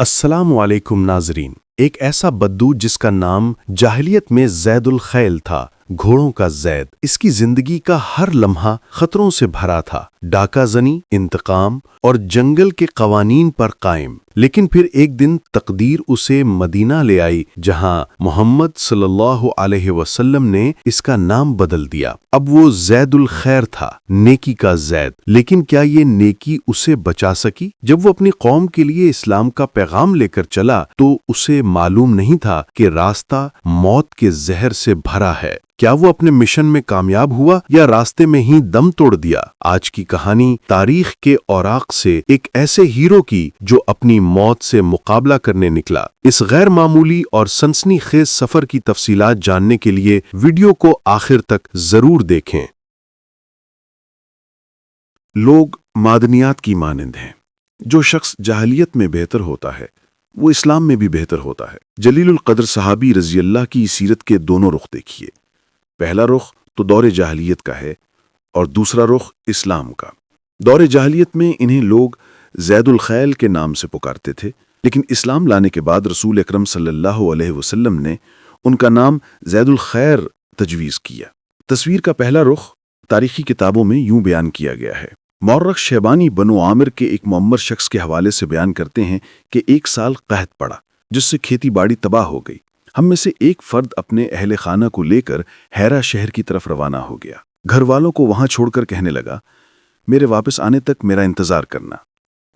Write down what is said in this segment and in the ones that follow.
السلام علیکم ناظرین۔ ایک ایسا بدو جس کا نام جاہلیت میں زید الخیل تھا، گھوڑوں کا زید۔ اس کی زندگی کا ہر لمحہ خطروں سے بھرا تھا، ڈاکہ زنی، انتقام اور جنگل کے قوانین پر قائم۔ لیکن پھر ایک دن تقدیر اسے مدینہ لے آئی، جہاں محمد صلی اللہ علیہ وسلم نے اس کا نام بدل دیا۔ اب وہ زید الخیر تھا، نیکی کا زید۔ لیکن کیا یہ نیکی اسے بچا سکی؟ جب وہ اپنی قوم کے لیے اسلام کا پیغام لے کر چلا تو اسے معلوم نہیں تھا کہ راستہ موت کے زہر سے بھرا ہے۔ کیا وہ اپنے مشن میں کامیاب ہوا یا راستے میں ہی دم توڑ دیا؟ آج کی کہانی تاریخ کے اوراق سے ایک ایسے ہیرو کی جو اپنی موت سے مقابلہ کرنے نکلا۔ اس غیر معمولی اور سنسنی خیز سفر کی تفصیلات جاننے کے لیے ویڈیو کو آخر تک ضرور دیکھیں۔ لوگ معدنیات کی مانند ہیں۔ جو شخص جاہلیت میں بہتر ہوتا ہے وہ اسلام میں بھی بہتر ہوتا ہے۔ جلیل القدر صحابی رضی اللہ کی سیرت کے دونوں رخ دیکھیے۔ پہلا رخ تو دور جاہلیت کا ہے اور دوسرا رخ اسلام کا۔ دور جاہلیت میں انہیں لوگ زید الخیل کے نام سے پکارتے تھے، لیکن اسلام لانے کے بعد رسول اکرم صلی اللہ علیہ وسلم نے ان کا نام زید الخیر تجویز کیا۔ تصویر کا پہلا رخ تاریخی کتابوں میں یوں بیان کیا گیا ہے۔ مورخ شیبانی بنو عامر کے ایک معمر شخص کے حوالے سے بیان کرتے ہیں کہ ایک سال قحط پڑا، جس سے کھیتی باڑی تباہ ہو گئی۔ ہم میں سے ایک فرد اپنے اہل خانہ کو لے کر ہیرا شہر کی طرف روانہ ہو گیا۔ گھر والوں کو وہاں چھوڑ کر کہنے لگا، میرے واپس آنے تک میرا انتظار کرنا۔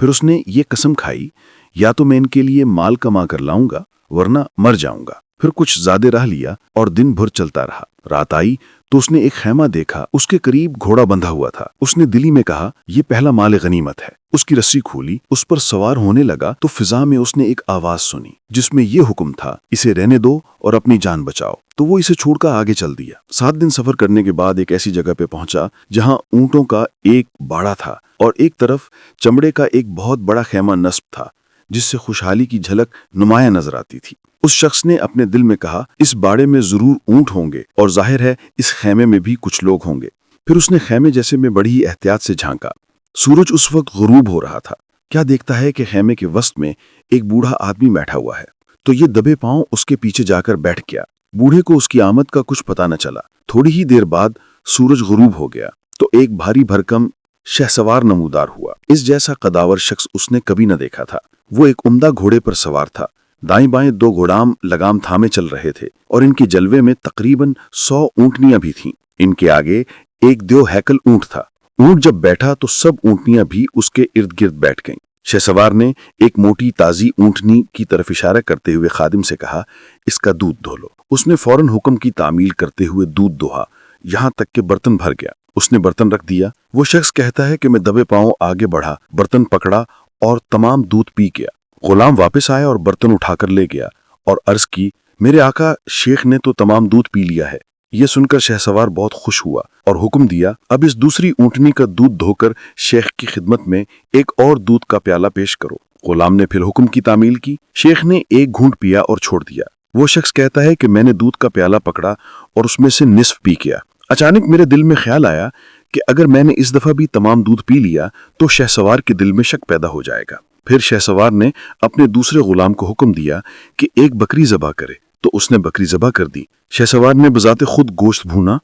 پھر اس نے یہ قسم کھائی، یا تو میں ان کے لیے مال کما کر لاؤں گا ورنہ مر جاؤں گا۔ پھر کچھ زیادہ راہ لیا اور دن بھر چلتا رہا۔ رات آئی تو اس نے ایک خیمہ دیکھا، اس کے قریب گھوڑا بندھا ہوا تھا۔ اس نے دلی میں کہا، یہ پہلا مال غنیمت ہے۔ اس کی رسی کھولی، اس پر سوار ہونے لگا تو فضا میں اس نے ایک آواز سنی جس میں یہ حکم تھا، اسے رہنے دو اور اپنی جان بچاؤ۔ تو وہ اسے چھوڑ کر آگے چل دیا۔ 7 دن سفر کرنے کے بعد ایک ایسی جگہ پہ پہنچا جہاں اونٹوں کا ایک باڑا تھا اور ایک طرف چمڑے کا ایک بہت بڑا خیمہ نصب تھا جس سے خوشحالی کی جھلک نمایاں نظر آتی تھی۔ اس شخص نے اپنے دل میں کہا، اس باڑے میں ضرور اونٹ ہوں گے اور ظاہر ہے اس خیمے میں بھی کچھ لوگ ہوں گے۔ پھر اس نے خیمے جیسے میں بڑی ہی احتیاط سے جھانکا۔ سورج اس وقت غروب ہو رہا تھا۔ کیا دیکھتا ہے کہ خیمے کے وسط میں ایک بوڑھا آدمی بیٹھا ہوا ہے، تو یہ دبے پاؤں اس کے پیچھے جا کر بیٹھ گیا۔ بوڑھے کو اس کی آمد کا کچھ پتہ نہ چلا۔ تھوڑی ہی دیر بعد سورج غروب ہو گیا تو ایک بھاری بھرکم شہسوار نمودار ہوا۔ اس جیسا قداور شخص اس نے کبھی نہ دیکھا تھا۔ وہ ایک عمدہ گھوڑے پر سوار تھا۔ دائیں بائیں 2 گھوڑام لگام تھامے چل رہے تھے اور ان کے جلوے میں تقریباً 100 اونٹنیاں بھی تھیں۔ ان کے آگے ایک دیو ہیکل اونٹ تھا۔ اونٹ جب بیٹھا تو سب اونٹنیاں بھی اس کے ارد گرد بیٹھ گئیں۔ شہسوار نے ایک موٹی تازی اونٹنی کی طرف اشارہ کرتے ہوئے خادم سے کہا، اس کا دودھ دھو لو۔ اس نے فوراً حکم کی تعمیل کرتے ہوئے دودھ دوہا، یہاں تک کہ برتن بھر گیا۔ اس نے برتن رکھ دیا۔ وہ شخص کہتا ہے کہ میں دبے پاؤں آگے بڑھا، برتن پکڑا اور تمام دودھ پی گیا۔ غلام واپس آیا اور برتن اٹھا کر لے گیا اور عرض کی، میرے آقا شیخ نے تو تمام دودھ پی لیا ہے۔ یہ سن کر شہسوار بہت خوش ہوا اور حکم دیا، اب اس دوسری اونٹنی کا دودھ دھو کر شیخ کی خدمت میں ایک اور دودھ کا پیالہ پیش کرو۔ غلام نے پھر حکم کی تعمیل کی۔ شیخ نے ایک گھونٹ پیا اور چھوڑ دیا۔ وہ شخص کہتا ہے کہ میں نے دودھ کا پیالہ پکڑا اور اس میں سے نصف پی گیا۔ اچانک میرے دل میں خیال آیا کہ اگر میں نے اس دفعہ بھی تمام دودھ پی لیا تو شہسوار کے دل میں شک پیدا ہو جائے گا۔ پھر شہسوار نے اپنے دوسرے غلام کو حکم دیا کہ ایک بکری ذبح کرے، تو اس نے بکری ذبح کر دی۔ شہسوار نے بذات خود گوشت بھونا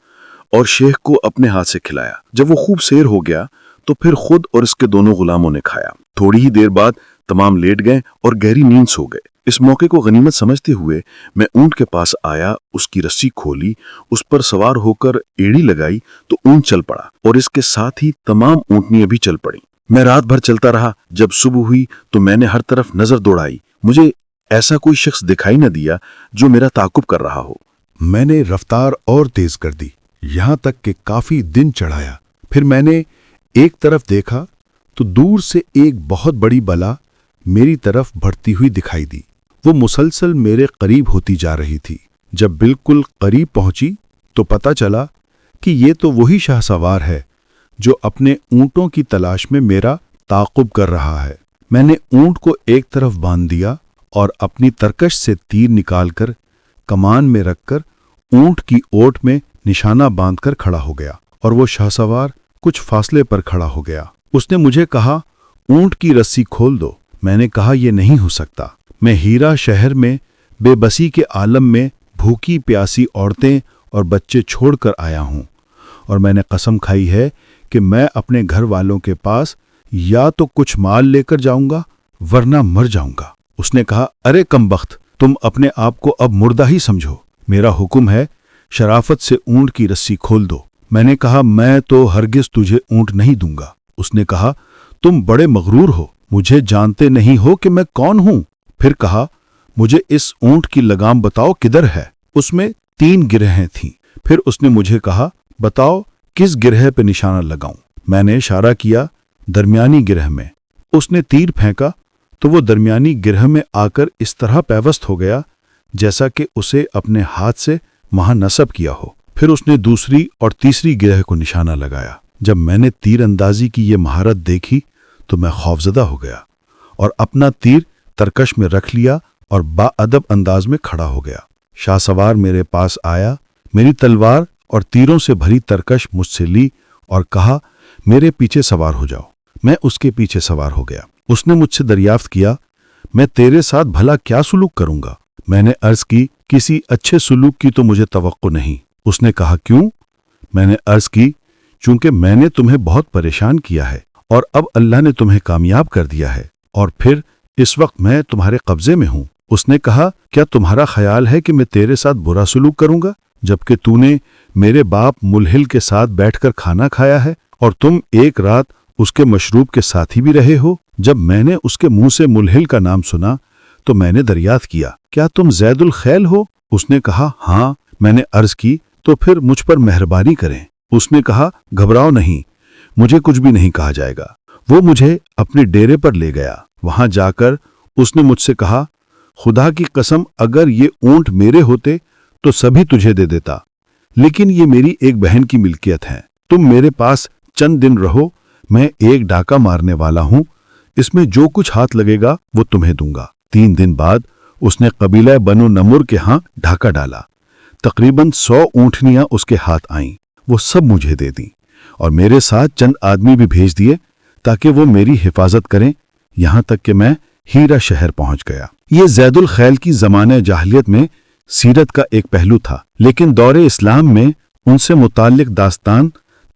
اور شیخ کو اپنے ہاتھ سے کھلایا۔ جب وہ خوب سیر ہو گیا تو پھر خود اور اس کے دونوں غلاموں نے کھایا۔ تھوڑی ہی دیر بعد تمام لیٹ گئے اور گہری نیند سو گئے۔ اس موقع کو غنیمت سمجھتے ہوئے میں اونٹ کے پاس آیا، اس کی رسی کھولی، اس پر سوار ہو کر ایڑی لگائی تو اونٹ چل پڑا اور اس کے ساتھ ہی تمام اونٹنیاں بھی چل پڑیں۔ میں رات بھر چلتا رہا۔ جب صبح ہوئی تو میں نے ہر طرف نظر دوڑائی، مجھے ایسا کوئی شخص دکھائی نہ دیا جو میرا تعاقب کر رہا ہو۔ میں نے رفتار اور تیز کر دی، یہاں تک کہ کافی دن چڑھایا۔ پھر میں نے ایک طرف دیکھا تو دور سے ایک بہت بڑی بلا میری طرف بڑھتی ہوئی دکھائی دی۔ وہ مسلسل میرے قریب ہوتی جا رہی تھی۔ جب بالکل قریب پہنچی تو پتہ چلا کہ یہ تو وہی شہسوار ہے جو اپنے اونٹوں کی تلاش میں میرا تعاقب کر رہا ہے۔ میں نے اونٹ کو ایک طرف باندھ دیا اور اپنی ترکش سے تیر نکال کر کمان میں رکھ کر اونٹ کی اوٹ میں نشانہ باندھ کر کھڑا ہو گیا اور وہ شہسوار کچھ فاصلے پر کھڑا ہو گیا۔ اس نے مجھے کہا، اونٹ کی رسی کھول دو۔ میں نے کہا یہ نہیں ہو سکتا، میں ہیرا شہر میں بے بسی کے عالم میں بھوکی پیاسی عورتیں اور بچے چھوڑ کر آیا ہوں، اور میں نے قسم کھائی ہے کہ میں اپنے گھر والوں کے پاس یا تو کچھ مال لے کر جاؤں گا ورنہ مر جاؤں گا۔ اس نے کہا، ارے کمبخت، تم اپنے آپ کو اب مردہ ہی سمجھو، میرا حکم ہے شرافت سے اونٹ کی رسی کھول دو۔ میں نے کہا، میں تو ہرگز تجھے اونٹ نہیں دوں گا۔ اس نے کہا، تم بڑے مغرور ہو، مجھے جانتے نہیں ہو کہ میں کون ہوں؟ پھر کہا، مجھے اس اونٹ کی لگام بتاؤ کدھر ہے؟ اس میں 3 گرہیں تھیں۔ پھر اس نے مجھے کہا، بتاؤ کس گرہ پہ نشانہ لگاؤں؟ میں نے اشارہ کیا درمیانی گرہ میں۔ اس نے تیر پھینکا تو وہ درمیانی گرہ میں آ کر اس طرح پیوست ہو گیا جیسا کہ اسے اپنے ہاتھ سے وہاں نصب کیا ہو۔ پھر اس نے دوسری اور تیسری گرہ کو نشانہ لگایا۔ جب میں نے تیر اندازی کی یہ مہارت دیکھی تو میں خوفزدہ ہو گیا اور اپنا تیر ترکش میں رکھ لیا اور با ادب انداز میں کھڑا ہو گیا۔ شاہ سوار میرے پاس آیا، میری تلوار اور تیروں سے بھری ترکش مجھ سے لی اور کہا، میرے پیچھے سوار ہو جاؤ۔ میں اس کے پیچھے سوار ہو گیا۔ اس نے مجھ سے دریافت کیا، میں تیرے ساتھ بھلا کیا سلوک کروں گا؟ میں نے عرض کی، کسی اچھے سلوک کی تو مجھے توقع نہیں۔ اس نے کہا، کیوں؟ میں نے عرض کی، چونکہ میں نے تمہیں بہت پریشان کیا ہے اور اب اللہ نے تمہیں کامیاب کر دیا ہے، اور پھر اس وقت میں تمہارے قبضے میں ہوں۔ اس نے کہا، کیا تمہارا خیال ہے کہ میں تیرے ساتھ برا سلوک کروں گا جبکہ تو نے میرے باپ ملہل کے ساتھ بیٹھ کر کھانا کھایا ہے اور تم ایک رات اس کے مشروب کے ساتھی بھی رہے ہو؟ جب میں نے اس کے منہ سے ملہل کا نام سنا تو میں نے دریافت کیا، کیا تم زید الخیل ہو؟ اس نے کہا، ہاں۔ میں نے عرض کی، تو پھر مجھ پر مہربانی کریں۔ اس نے کہا، گھبراؤ نہیں، مجھے کچھ بھی نہیں کہا جائے گا۔ وہ مجھے اپنے ڈیرے پر لے گیا۔ وہاں جا کر اس نے مجھ سے کہا، خدا کی قسم اگر یہ اونٹ میرے ہوتے تو سبھی تجھے دے دیتا، لیکن یہ میری ایک بہن کی ملکیت ہے۔ تم میرے پاس چند دن رہو، میں ایک ڈاکہ مارنے والا ہوں، اس میں جو کچھ ہاتھ لگے گا وہ تمہیں دوں گا۔ 3 دن بعد اس نے قبیلہ بنو نمر کے ہاں ڈھاکہ ڈالا۔ تقریباً 100 اونٹنیاں اس کے ہاتھ آئیں، وہ سب مجھے دے دیں، اور میرے ساتھ چند آدمی بھی بھیج دیے تاکہ وہ میری حفاظت کریں، یہاں تک کہ میں ہیرا شہر پہنچ گیا۔ یہ زید الخیل کی زمانہ جاہلیت میں سیرت کا ایک پہلو تھا، لیکن دور اسلام میں ان سے متعلق داستان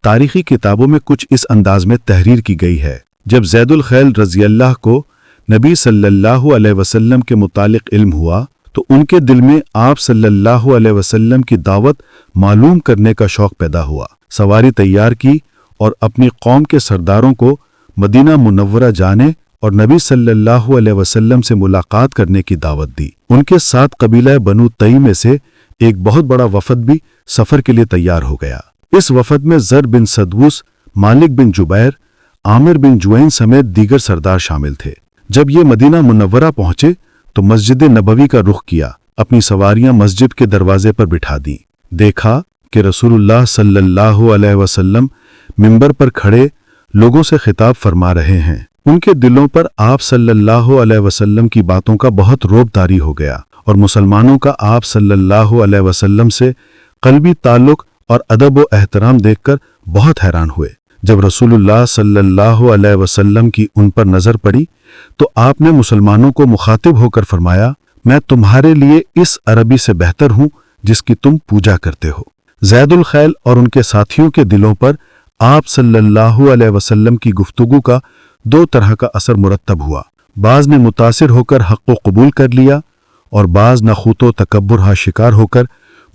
تاریخی کتابوں میں کچھ اس انداز میں تحریر کی گئی ہے۔ جب زید الخیل رضی اللہ کو نبی صلی اللہ علیہ وسلم کے متعلق علم ہوا تو ان کے دل میں آپ صلی اللہ علیہ وسلم کی دعوت معلوم کرنے کا شوق پیدا ہوا۔ سواری تیار کی اور اپنی قوم کے سرداروں کو مدینہ منورہ جانے اور نبی صلی اللہ علیہ وسلم سے ملاقات کرنے کی دعوت دی۔ ان کے ساتھ قبیلہ بنو تئی میں سے ایک بہت بڑا وفد بھی سفر کے لیے تیار ہو گیا۔ اس وفد میں زر بن سدوس، مالک بن جبیر، عامر بن جوین سمیت دیگر سردار شامل تھے۔ جب یہ مدینہ منورہ پہنچے تو مسجد نبوی کا رخ کیا، اپنی سواریاں مسجد کے دروازے پر بٹھا دیں۔ دیکھا کہ رسول اللہ صلی اللہ علیہ وسلم منبر پر کھڑے لوگوں سے خطاب فرما رہے ہیں۔ ان کے دلوں پر آپ صلی اللہ علیہ وسلم کی باتوں کا بہت رعب طاری ہو گیا، اور مسلمانوں کا آپ صلی اللہ علیہ وسلم سے قلبی تعلق اور ادب و احترام دیکھ کر بہت حیران ہوئے۔ جب رسول اللہ صلی اللہ علیہ وسلم کی ان پر نظر پڑی تو آپ نے مسلمانوں کو مخاطب ہو کر فرمایا، میں تمہارے لیے اس عربی سے بہتر ہوں جس کی تم پوجا کرتے ہو۔ زید الخیل اور ان کے ساتھیوں کے دلوں پر آپ صلی اللہ علیہ وسلم کی گفتگو کا 2 طرح کا اثر مرتب ہوا۔ بعض نے متاثر ہو کر حق کو قبول کر لیا اور بعض نخوت و تکبر ہا شکار ہو کر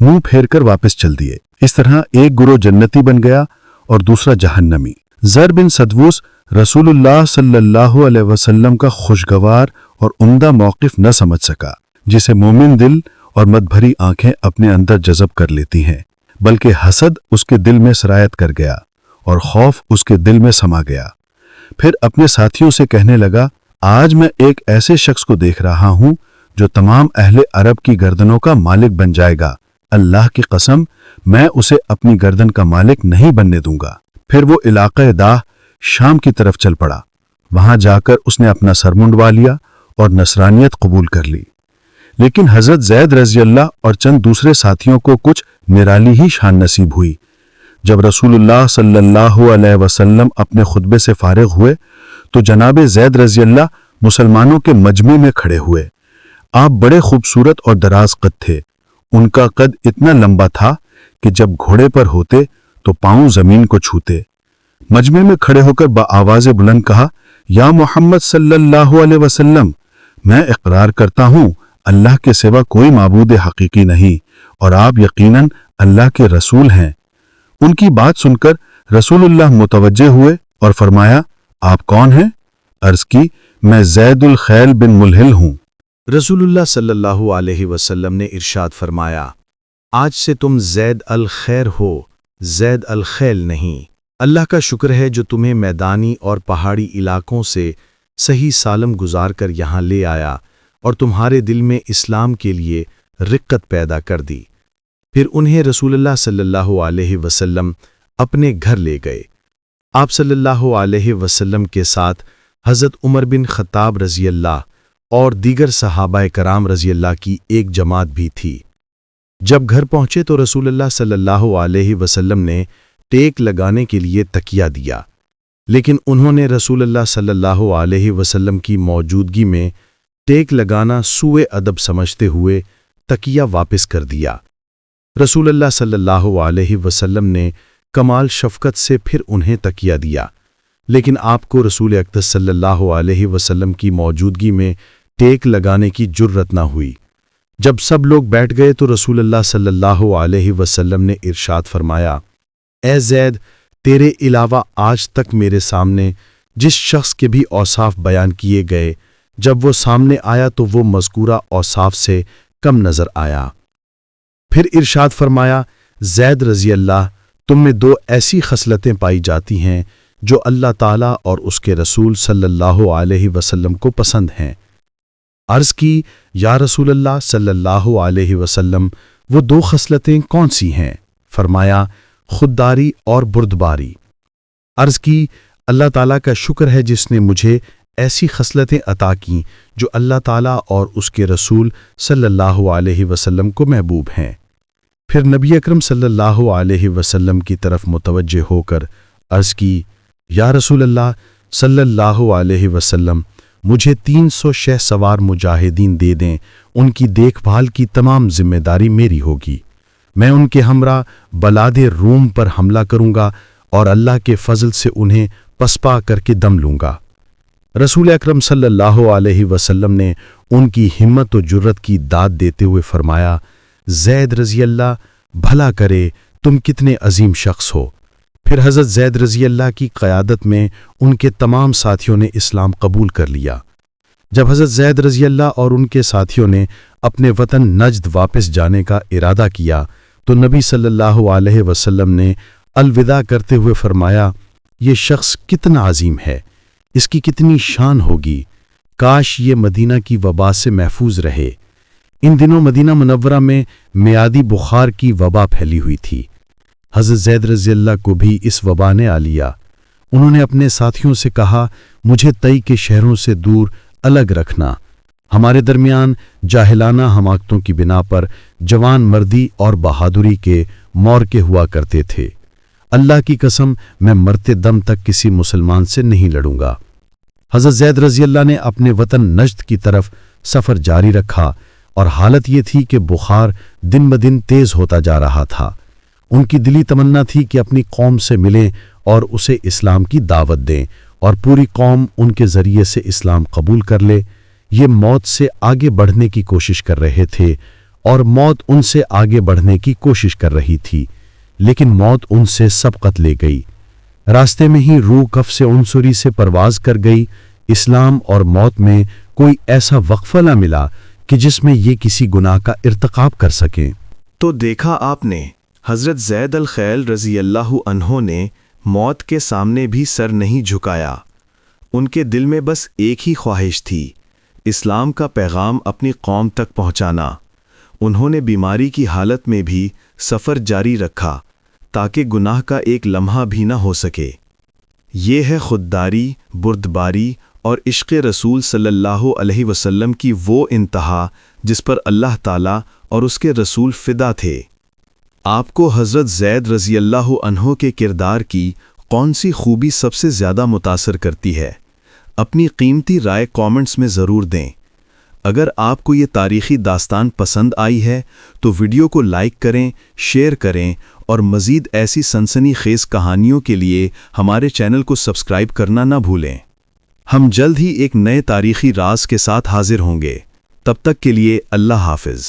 منہ پھیر کر واپس چل دیے۔ اس طرح ایک گروہ جنتی بن گیا اور دوسرا جہنمی۔ زر بن سدوس رسول اللہ صلی اللہ علیہ وسلم کا خوشگوار اور عمدہ موقف نہ سمجھ سکا، جسے مومن دل اور مد بھری آنکھیں اپنے اندر جذب کر لیتی ہیں، بلکہ حسد اس کے دل میں سرایت کر گیا اور خوف اس کے دل میں سما گیا۔ پھر اپنے ساتھیوں سے کہنے لگا، آج میں ایک ایسے شخص کو دیکھ رہا ہوں جو تمام اہل عرب کی گردنوں کا مالک بن جائے گا۔ اللہ کی قسم میں اسے اپنی گردن کا مالک نہیں بننے دوں گا۔ پھر وہ علاقہ داہ شام کی طرف چل پڑا۔ وہاں جا کر اس نے اپنا سر منڈوا لیا اور نصرانیت قبول کر لی، لیکن حضرت زید رضی اللہ اور چند دوسرے ساتھیوں کو کچھ نرالی ہی شان نصیب ہوئی۔ جب رسول اللہ صلی اللہ علیہ وسلم اپنے خطبے سے فارغ ہوئے تو جناب زید رضی اللہ مسلمانوں کے مجمع میں کھڑے ہوئے۔ آپ بڑے خوبصورت اور دراز قد تھے۔ ان کا قد اتنا لمبا تھا کہ جب گھوڑے پر ہوتے تو پاؤں زمین کو چھوتے۔ مجمع میں کھڑے ہو کر بآواز بلند کہا، یا محمد صلی اللہ علیہ وسلم، میں اقرار کرتا ہوں اللہ کے سوا کوئی معبود حقیقی نہیں اور آپ یقیناً اللہ کے رسول ہیں۔ ان کی بات سن کر رسول اللہ متوجہ ہوئے اور فرمایا، آپ کون ہیں؟ عرض کی، میں زید الخیل بن ملہل ہوں۔ رسول اللہ صلی اللہ علیہ وسلم نے ارشاد فرمایا، آج سے تم زید الخیر ہو، زید الخیل نہیں۔ اللہ کا شکر ہے جو تمہیں میدانی اور پہاڑی علاقوں سے صحیح سالم گزار کر یہاں لے آیا اور تمہارے دل میں اسلام کے لیے رقت پیدا کر دی۔ پھر انہیں رسول اللہ صلی اللہ علیہ وسلم اپنے گھر لے گئے۔ آپ صلی اللہ علیہ وسلم کے ساتھ حضرت عمر بن خطاب رضی اللہ اور دیگر صحابہ کرام رضی اللہ کی ایک جماعت بھی تھی۔ جب گھر پہنچے تو رسول اللہ صلی اللہ علیہ وسلم نے ٹیک لگانے کے لیے تکیہ دیا، لیکن انہوں نے رسول اللہ صلی اللہ علیہ وسلم کی موجودگی میں ٹیک لگانا سوء ادب سمجھتے ہوئے تکیہ واپس کر دیا۔ رسول اللہ صلی اللہ علیہ وسلم نے کمال شفقت سے پھر انہیں تکیہ دیا، لیکن آپ کو رسول اقدس صلی اللہ علیہ وسلم کی موجودگی میں ٹیک لگانے کی جرت نہ ہوئی۔ جب سب لوگ بیٹھ گئے تو رسول اللہ صلی اللہ علیہ وسلم نے ارشاد فرمایا، اے زید، تیرے علاوہ آج تک میرے سامنے جس شخص کے بھی اوصاف بیان کیے گئے، جب وہ سامنے آیا تو وہ مذکورہ اوصاف سے کم نظر آیا۔ پھر ارشاد فرمایا، زید رضی اللہ، تم میں دو ایسی خصلتیں پائی جاتی ہیں جو اللہ تعالیٰ اور اس کے رسول صلی اللہ علیہ وسلم کو پسند ہیں۔ عرض کی، یا رسول اللہ صلی اللہ علیہ وسلم، وہ دو خصلتیں کون سی ہیں؟ فرمایا، خودداری اور بردباری۔ عرض کی، اللہ تعالیٰ کا شکر ہے جس نے مجھے ایسی خصلتیں عطا کیں جو اللہ تعالیٰ اور اس کے رسول صلی اللہ علیہ وسلم کو محبوب ہیں۔ پھر نبی اکرم صلی اللہ علیہ وسلم کی طرف متوجہ ہو کر عرض کی، یا رسول اللہ صلی اللہ علیہ وسلم، مجھے 300 شہ سوار مجاہدین دے دیں، ان کی دیکھ بھال کی تمام ذمہ داری میری ہوگی۔ میں ان کے ہمراہ بلاد روم پر حملہ کروں گا اور اللہ کے فضل سے انہیں پسپا کر کے دم لوں گا۔ رسول اکرم صلی اللہ علیہ وسلم نے ان کی ہمت و جرت کی داد دیتے ہوئے فرمایا، زید رضی اللہ، بھلا کرے تم کتنے عظیم شخص ہو۔ پھر حضرت زید رضی اللہ کی قیادت میں ان کے تمام ساتھیوں نے اسلام قبول کر لیا۔ جب حضرت زید رضی اللہ اور ان کے ساتھیوں نے اپنے وطن نجد واپس جانے کا ارادہ کیا تو نبی صلی اللہ علیہ وسلم نے الوداع کرتے ہوئے فرمایا، یہ شخص کتنا عظیم ہے، اس کی کتنی شان ہوگی، کاش یہ مدینہ کی وبا سے محفوظ رہے۔ ان دنوں مدینہ منورہ میں میعادی بخار کی وبا پھیلی ہوئی تھی۔ حضرت زید رضی اللہ کو بھی اس وبا نے آ لیا۔ انہوں نے اپنے ساتھیوں سے کہا، مجھے طئی کے شہروں سے دور الگ رکھنا۔ ہمارے درمیان جاہلانہ حماقتوں کی بنا پر جوان مردی اور بہادری کے مورکے ہوا کرتے تھے۔ اللہ کی قسم، میں مرتے دم تک کسی مسلمان سے نہیں لڑوں گا۔ حضرت زید رضی اللہ نے اپنے وطن نجد کی طرف سفر جاری رکھا اور حالت یہ تھی کہ بخار دن بدن تیز ہوتا جا رہا تھا۔ ان کی دلی تمنا تھی کہ اپنی قوم سے ملیں اور اسے اسلام کی دعوت دیں اور پوری قوم ان کے ذریعے سے اسلام قبول کر لے۔ یہ موت سے آگے بڑھنے کی کوشش کر رہے تھے اور موت ان سے آگے بڑھنے کی کوشش کر رہی تھی، لیکن موت ان سے سبقت لے گئی۔ راستے میں ہی روح کف سے عنصری سے پرواز کر گئی۔ اسلام اور موت میں کوئی ایسا وقفہ نہ ملا کہ جس میں یہ کسی گناہ کا ارتکاب کر سکیں۔ تو دیکھا آپ نے، حضرت زید الخیل رضی اللہ عنہ نے موت کے سامنے بھی سر نہیں جھکایا۔ ان کے دل میں بس ایک ہی خواہش تھی، اسلام کا پیغام اپنی قوم تک پہنچانا۔ انہوں نے بیماری کی حالت میں بھی سفر جاری رکھا تاکہ گناہ کا ایک لمحہ بھی نہ ہو سکے۔ یہ ہے خودداری، بردباری اور عشق رسول صلی اللہ علیہ وسلم کی وہ انتہا جس پر اللہ تعالیٰ اور اس کے رسول فدا تھے۔ آپ کو حضرت زید رضی اللہ عنہ کے کردار کی کون سی خوبی سب سے زیادہ متاثر کرتی ہے؟ اپنی قیمتی رائے کامنٹس میں ضرور دیں۔ اگر آپ کو یہ تاریخی داستان پسند آئی ہے تو ویڈیو کو لائک کریں، شیئر کریں اور مزید ایسی سنسنی خیز کہانیوں کے لیے ہمارے چینل کو سبسکرائب کرنا نہ بھولیں۔ ہم جلد ہی ایک نئے تاریخی راز کے ساتھ حاضر ہوں گے۔ تب تک کے لیے اللہ حافظ۔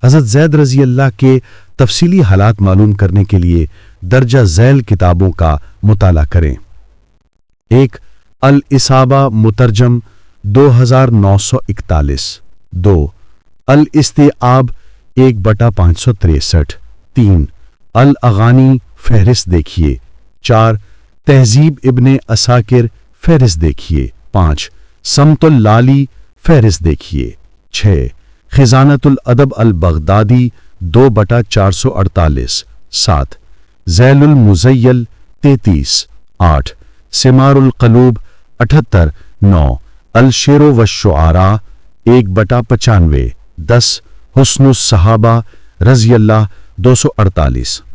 حضرت زید رضی اللہ کے تفصیلی حالات معلوم کرنے کے لیے درجہ ذیل کتابوں کا مطالعہ کریں۔ 1. الاصابہ مترجم 2941 2. الاستیعاب 1/563 3. الاغانی فہرست دیکھیے 4. تہذیب ابن عساکر فہرست دیکھیے 5. سمت اللالی فہرست دیکھیے 6. خزانۃ الادب البغدادی 2/448 7. ذیل المزیل 33 8. ثمار القلوب 78 9. الشعر والشعراء 1/95 10. حسن الصحابہ رضی اللہ 248